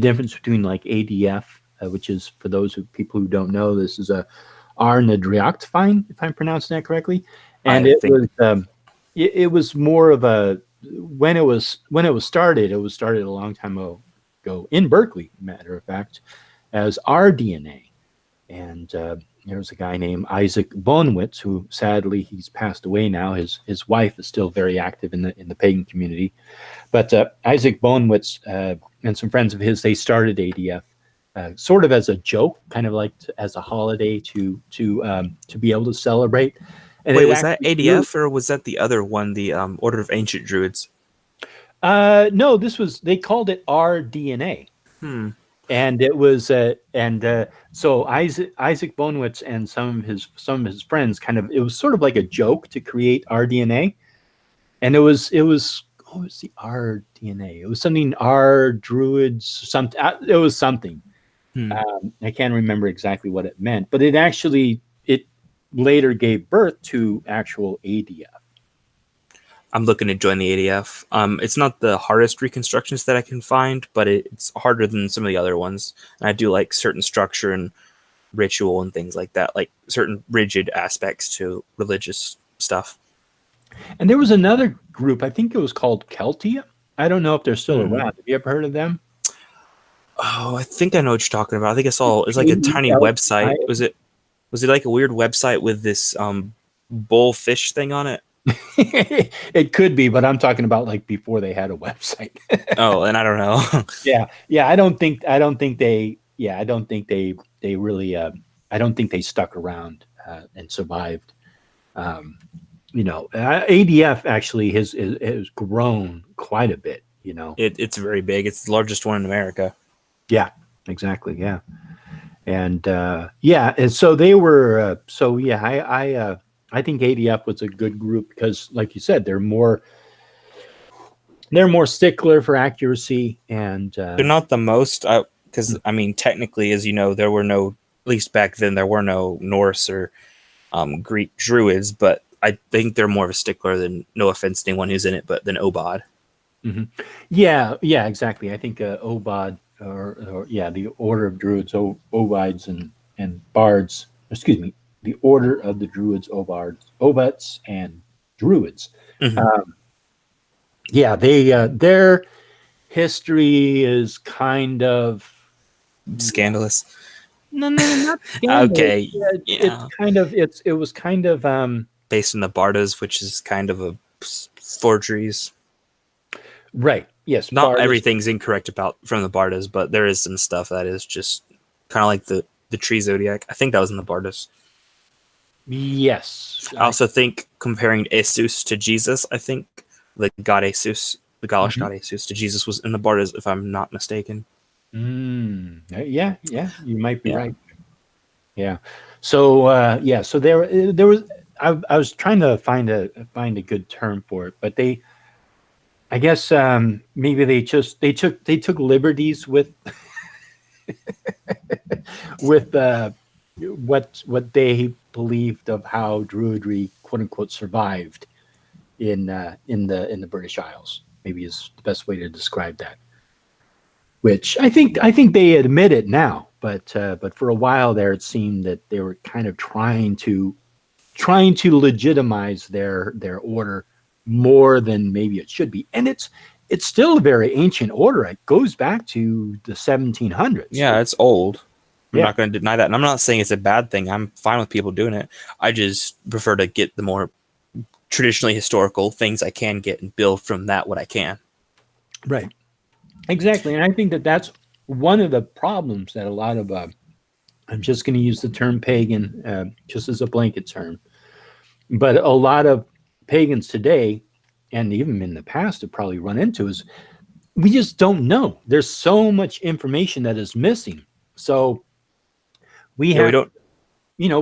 difference between like ADF, which is, for those people who don't know, this is a Arnadriachtfein, if I'm pronouncing that correctly, and I think it was more of a, when it was started, it was started a long time ago in Berkeley, matter of fact, as RDNA. And there's a guy named Isaac Bonewitz, who sadly he's passed away now. His wife is still very active in the pagan community. But Isaac Bonewitz and some friends of his, they started ADF sort of as a joke, kind of like as a holiday to be able to celebrate. And Wait, it was that actually grew. ADF or was that the other one, the Order of Ancient Druids? No, this was, they called it RDNA. Hmm. And it was so Isaac Bonewitz and some of his friends, kind of, it was sort of like a joke to create RDNA, and it was what was the RDNA? It was something R Druids something. It was something. Hmm. I can't remember exactly what it meant, but it later gave birth to actual ADF. I'm looking to join the ADF. It's not the hardest reconstructions that I can find, but it's harder than some of the other ones. And I do like certain structure and ritual and things like that, like certain rigid aspects to religious stuff. And there was another group, I think it was called Keltia. I don't know if they're still Hmm. around. Have you ever heard of them? Oh, I think I know what you're talking about. I think I saw it's like a tiny KELTI. website. Was it like a weird website with this bullfish thing on it? It could be, but I'm talking about like before they had a website. Oh, and I don't know. Yeah. I don't think they really. I don't think they stuck around and survived. Um, ADF actually has grown quite a bit. It's very big. It's the largest one in America. Yeah, exactly. Yeah, and yeah, and so they were. So yeah, I think ADF was a good group because, like you said, they're more stickler for accuracy, and They're not the most, because I mean, technically, as you know, there were no, at least back then, there were no Norse or Greek druids, but I think they're more of a stickler than, no offense to anyone who's in it, but than Obad. mhm. Yeah, exactly. I think Obad, or yeah, the Order of Druids, Ovides, and Bards. Excuse me, the Order of the Druids, Obards, Ovets, and Druids. Hmm. Um, yeah, they their history is kind of, yeah, Scandalous. No, not scandal. Okay, It's yeah, kind of it was kind of based on the Bardas, which is kind of a forgeries. right. Yes, Not Bart is everything's incorrect about from the Bardas, but there is some stuff that is just kind of like the tree zodiac. I think that was in the Bardas. yes. I also think comparing Asus to Jesus, I think the god Asus, the Gaulish Mhm. god Asus to Jesus was in the Bardas, if I'm not mistaken. Yeah, you might be Yeah. right. Yeah. So yeah, so there was I was trying to find a good term for it, but they I guess maybe they took liberties with what they believed of how Druidry quote unquote survived in the British Isles. Maybe is the best way to describe that. Which I think they admit it now, but for a while there, it seemed that they were kind of trying to legitimize their order more than maybe it should be, and it's still a very ancient order. It goes back to the 1700s. Yeah, it's old. I'm Yeah, not going to deny that. And I'm not saying it's a bad thing. I'm fine with people doing it. I just prefer to get the more traditionally historical things I can get and build from that what I can. right, exactly. And I think that that's one of the problems that a lot of I'm just going to use the term pagan just as a blanket term, but a lot of pagans today, and even in the past, have probably run into is we just don't know. There's so much information that is missing. So we Yeah, we have, don't.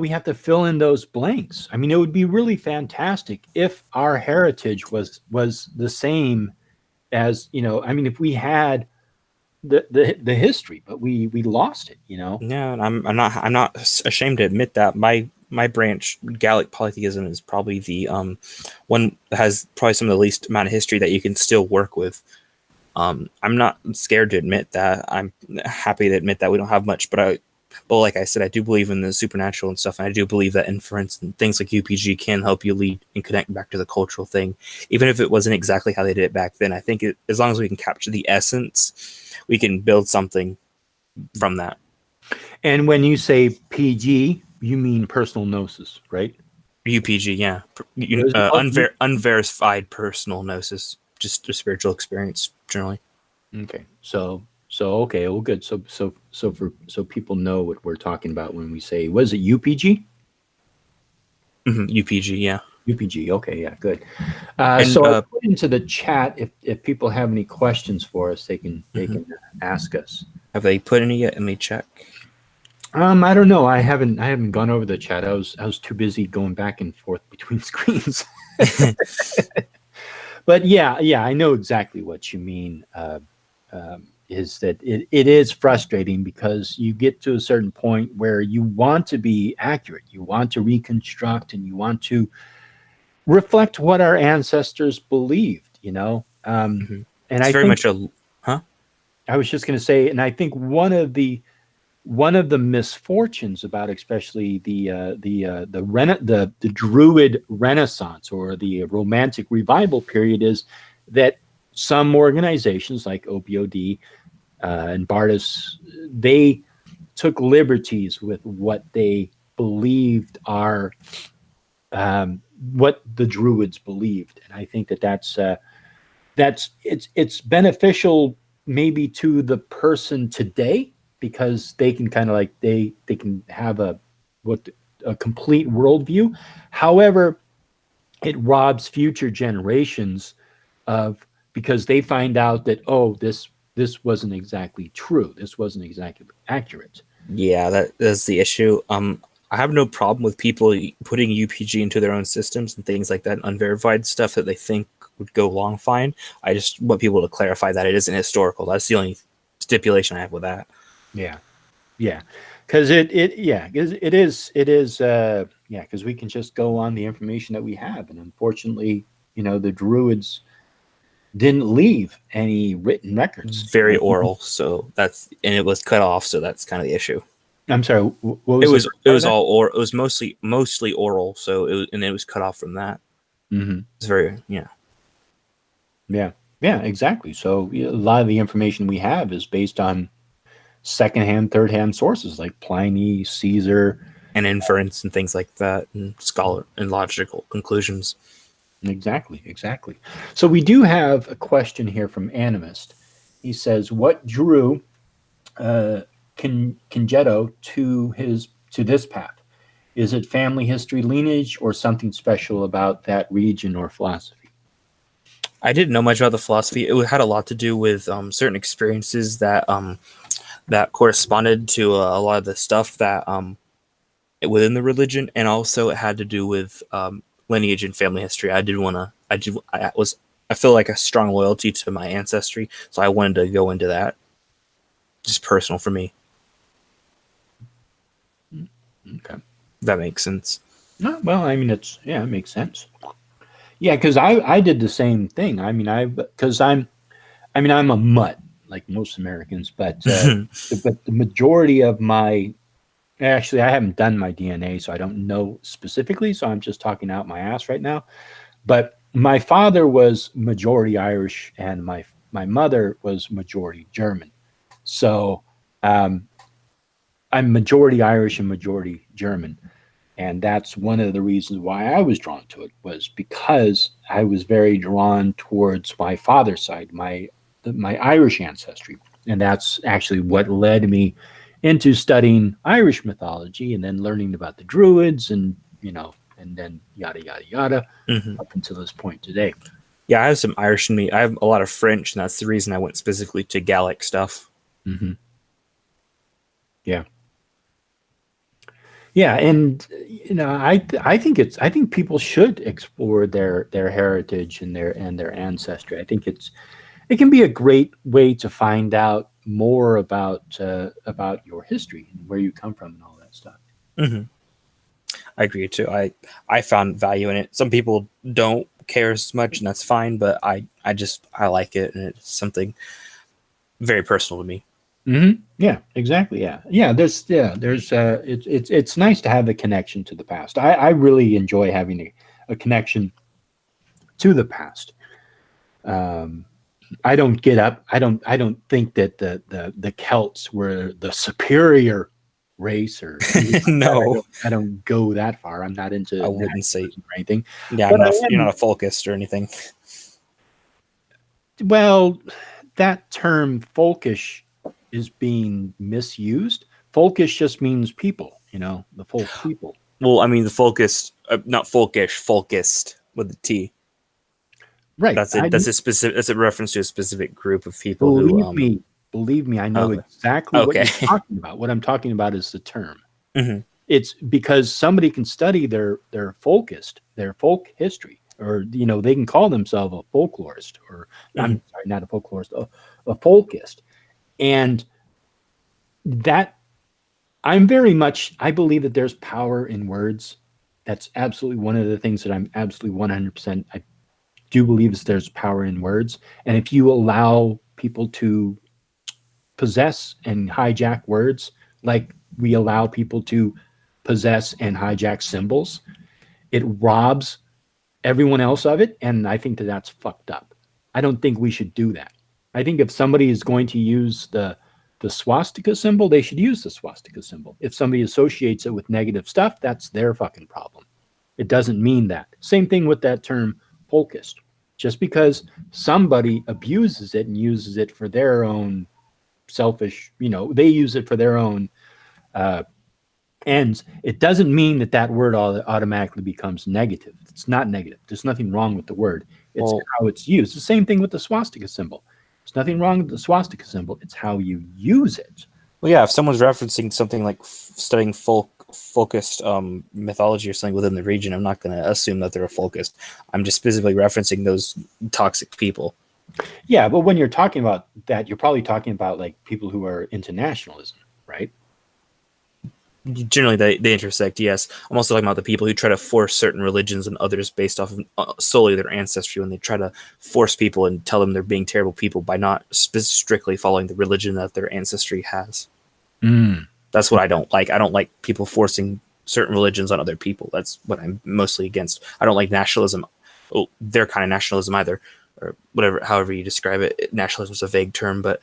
we have to fill in those blanks. I mean, it would be really fantastic if our heritage was the same as, I mean, if we had the history, but we lost it. Yeah, and I'm not ashamed to admit that my branch Gaullic Polytheism is probably the one that has probably some of the least amount of history that you can still work with. I'm not scared to admit that. I'm happy to admit that we don't have much, but like I said, I do believe in the supernatural and stuff, and I do believe that inference and things like UPG can help you lead and connect back to the cultural thing, even if it wasn't exactly how they did it back then. I think as long as we can capture the essence, we can build something from that. And when you say PG, you mean personal gnosis, right? UPG, yeah, What is it called? unverified personal gnosis, just a spiritual experience generally. Okay. So okay, well good. So people know what we're talking about when we say was it UPG? UPG, yeah, UPG. Okay, yeah, good. and So I put into the chat if people have any questions for us, they mhm. can ask us. Have they put any yet? Let me check. I don't know. I haven't gone over the chat. I was too busy going back and forth between screens. But yeah, I know exactly what you mean. Is that it is frustrating because you get to a certain point where you want to be accurate, you want to reconstruct, and you want to reflect what our ancestors believed. Mhm. And It's I very think much a huh. I was just going to say, and I think one of the misfortunes about especially the Druid Renaissance or the Romantic Revival period is that some organizations like OPOD and Bartis, they took liberties with what they believed are what the Druids believed, and I think that that's it's beneficial maybe to the person today because they can kind of like they can have what a complete worldview. However, it robs future generations of because they find out that this wasn't exactly true. This wasn't exactly accurate. Yeah, that's the issue. I have no problem with people putting UPG into their own systems and things like that, unverified stuff that they think would go along fine. I just want people to clarify that it isn't historical. That's the only stipulation I have with that. Yeah, yeah, because it is yeah because we can just go on the information that we have, and unfortunately, the Druids didn't leave any written records. Very oral, so and it was cut off, so that's kind of the issue. I'm sorry, what was the first It part of was that? all or it was mostly oral, so and it was cut off from that. Hmm. It's very yeah. Yeah, yeah, exactly. So yeah, a lot of the information we have is based on secondhand, third-hand sources like Pliny, Caesar. And inference and things like that, and scholar and logical conclusions. Exactly, exactly. So we do have a question here from Animist. He says, "What drew Cingetto to this path? Is it family history, lineage, or something special about that region or philosophy?" I didn't know much about the philosophy. It had a lot to do with certain experiences that that corresponded to a lot of the stuff that within the religion, and also it had to do with lineage and family history. I feel like a strong loyalty to my ancestry, so I wanted to go into that. Just personal for me. Okay. That makes sense. No, well, I mean, it makes sense. Yeah, because I did the same thing. I mean, I'm a mutt like most Americans, but the majority of my actually I haven't done my DNA, so I don't know specifically. So I'm just talking out my ass right now. But my father was majority Irish, and my mother was majority German. So um, I'm majority Irish and majority German. And that's one of the reasons why I was drawn to it, was because I was very drawn towards my father's side, my Irish ancestry. And that's actually what led me into studying Irish mythology and then learning about the Druids and, and then yada, yada, yada, Mhm. up until this point today. Yeah, I have some Irish in me. I have a lot of French, and that's the reason I went specifically to Gaelic stuff. Mm-hmm. Yeah. Yeah, and I think people should explore their heritage and their ancestry. I think it can be a great way to find out more about your history and where you come from and all that stuff. Hmm. I agree too. I found value in it. Some people don't care as much, and that's fine. But I like it, and it's something very personal to me. Mm-hmm. Yeah, exactly. Yeah. There's it's nice to have the connection to the past. I really enjoy having a connection to the past. Um, I don't get up. I don't think that the Celts were the superior race or anything like that. I No, don't I don't go that far. I'm not into I wouldn't say. nationalism or anything. Yeah, But I you're am, not a folkist or anything. well, that term folkish is being misused. Folkish just means people, the folk people. Well, I mean the folkist, not folkish, folkist with the T. Right. That's it. That's a specific. That's a reference to a specific group of people who. Believe me, believe me, I know Okay. exactly what Okay. you're talking about. What I'm talking about is the term. Hmm. It's because somebody can study their folk history, or they can call themselves a folklorist, or Hmm. I'm sorry, not a folklorist, a folkist, and that I believe that there's power in words. That's absolutely one of the things that I'm absolutely 100%. I do believe is there's power in words, and if you allow people to possess and hijack words like we allow people to possess and hijack symbols, it robs everyone else of it. And I think that that's fucked up. I don't think we should do that. I think if somebody is going to use the swastika symbol, they should use the swastika symbol. If somebody associates it with negative stuff, that's their fucking problem. It doesn't mean that. Same thing with that term folkist. Just because somebody abuses it and uses it for their own selfish, they use it for their own uh, ends, it doesn't mean that word automatically becomes negative. It's not negative. There's nothing wrong with the word. It's Well, how it's used. The same thing with the swastika symbol. There's nothing wrong with the swastika symbol. It's how you use it. well, yeah. If someone's referencing something like studying focused mythology or something within the region, I'm not going to assume that they're a folkist. I'm just specifically referencing those toxic people. Yeah, but when you're talking about that, you're probably talking about like people who are into nationalism, right? Generally, they intersect. Yes, I'm also talking about the people who try to force certain religions and others based off of solely their ancestry. When they try to force people and tell them they're being terrible people by not strictly following the religion that their ancestry has. Mm. That's what I don't like. I don't like people forcing certain religions on other people. That's what I'm mostly against. I don't like nationalism. Oh, their kind of nationalism either, or whatever, however you describe it. Nationalism is a vague term, but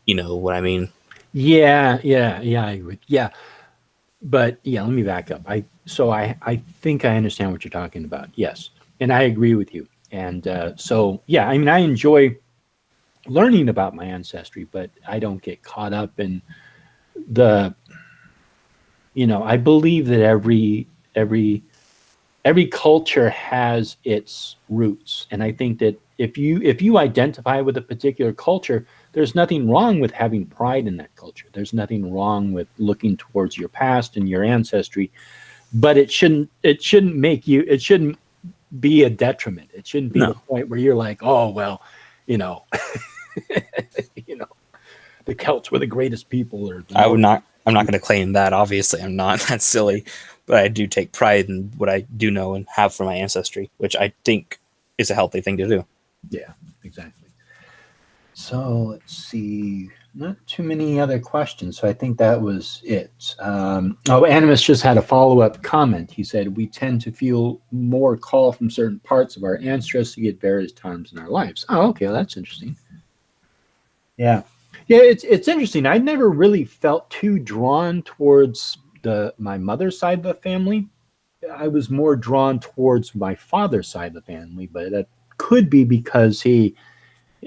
you know what I mean. Yeah, I agree. Yeah, but yeah, let me back up. I think I understand what you're talking about. Yes, and I agree with you. And so yeah, I mean, I enjoy learning about my ancestry, but I don't get caught up in the. I believe that every every culture has its roots, and I think that if you identify with a particular culture, there's nothing wrong with having pride in that culture. There's nothing wrong with looking towards your past and your ancestry, but it shouldn't make you, it shouldn't be a detriment. It shouldn't be the No, point where you're like, oh well, you know you know the Celts were the greatest people, or the I would North. not. I'm not going to claim that. Obviously, I'm not. That's silly. But I do take pride in what I do know and have from my ancestry, which I think is a healthy thing to do. Yeah, exactly. So let's see. Not too many other questions. So I think that was it. Animus just had a follow up comment. He said, we tend to feel more call from certain parts of our ancestry at various times in our lives. Oh, okay. Well, that's interesting. Yeah. Yeah, it's interesting. I never really felt too drawn towards my mother's side of the family. I was more drawn towards my father's side of the family, but that could be because he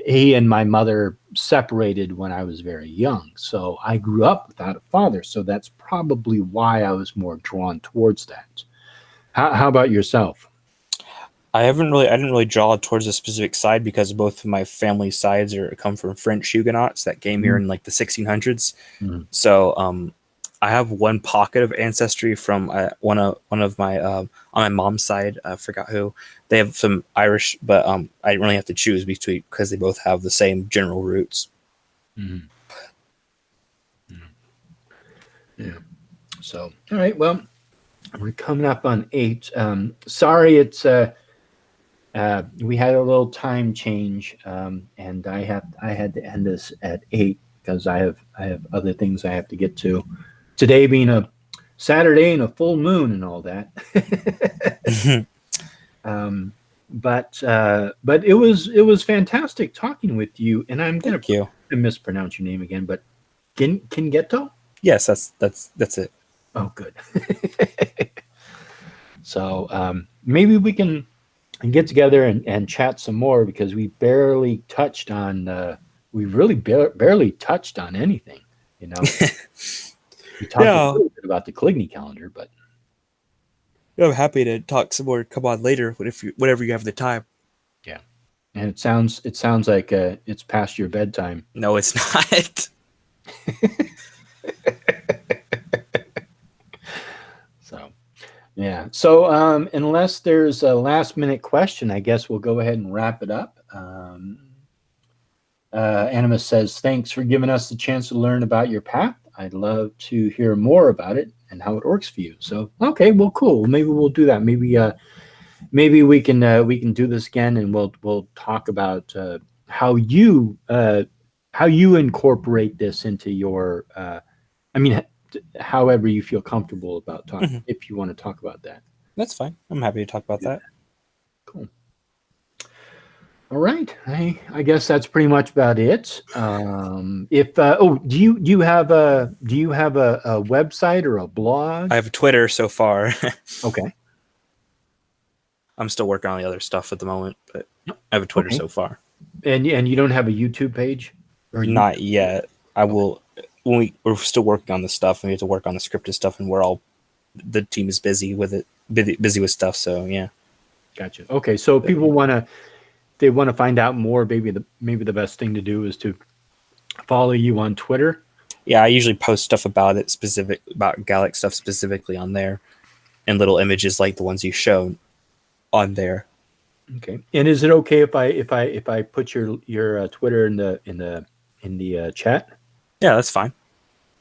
and my mother separated when I was very young. So I grew up without a father. So that's probably why I was more drawn towards that. How about yourself? I didn't really draw towards a specific side because both of my family sides are come from French Huguenots that came here Mhm. in like the 1600s. Mhm. So I have one pocket of ancestry from one of my on my mom's side. I forgot who. They have some Irish, but I didn't really have to choose between because they both have the same general roots. Mhm. Yeah. So, all right. Well, we're coming up on 8. Sorry, we had a little time change, and I had to end this at 8 because I have other things I have to get to. Today being a Saturday and a full moon and all that. Thank But it was fantastic talking with you, and I'm gonna you. mispronounce your name again, but Kingeto? Yes, that's it. Oh, good. So maybe we can get together and chat some more because we really barely touched on anything. You know, we talked a Yeah, little bit about the Caligny calendar, but I'm happy to talk some more. Come on later, whenever you have the time. yeah, and it sounds like it's past your bedtime. No, it's not. So yeah. So unless there's a last minute question, I guess we'll go ahead and wrap it up. Animus says, thanks for giving us the chance to learn about your path. I'd love to hear more about it and how it works for you. So, okay, well, cool. Maybe we'll do that. Maybe we can do this again, and we'll talk about how you incorporate this into your. I mean, however you feel comfortable about talking. Mhm. If you want to talk about that, That's fine. I'm happy to talk about do that. that. Cool. All right. I guess that's pretty much about it. If do you have a website or a blog? I have Twitter so far. Okay. I'm still working on the other stuff at the moment, but Yep. I have a Twitter Okay. so far. And you don't have a YouTube page or Not YouTube? yet. I Okay. will when we're still working on the stuff and we have to work on the scripted stuff and we're all the team is busy with it, busy with stuff. So yeah, Gotcha. Okay. So if but, people they want to find out more, maybe the best thing to do is to follow you on Twitter. yeah. I usually post stuff about it specific about Gallic stuff specifically on there and little images like the ones you showed on there. Okay. And is it okay if I put your Twitter in the chat? Yeah, that's fine.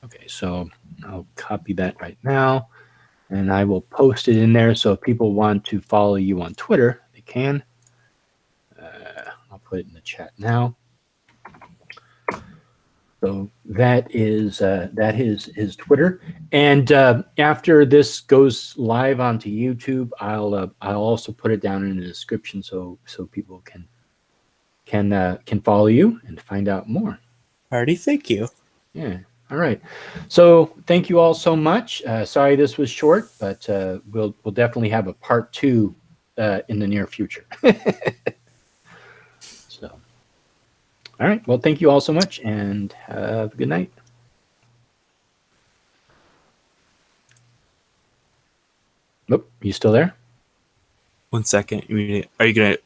Okay. So I'll copy that right now. And I will post it in there. So if people want to follow you on Twitter, they can. I'll put it in the chat now. So that is his Twitter. And after this goes live onto YouTube, I'll also put it down in the description so people can follow you and find out more. Alrighty, thank you. Yeah. All right. So thank you all so much. Sorry this was short, but we'll definitely have a part 2 in the near future. So, all right. Well, thank you all so much, and have a good night. Nope. You still there? 1 second. Are you gonna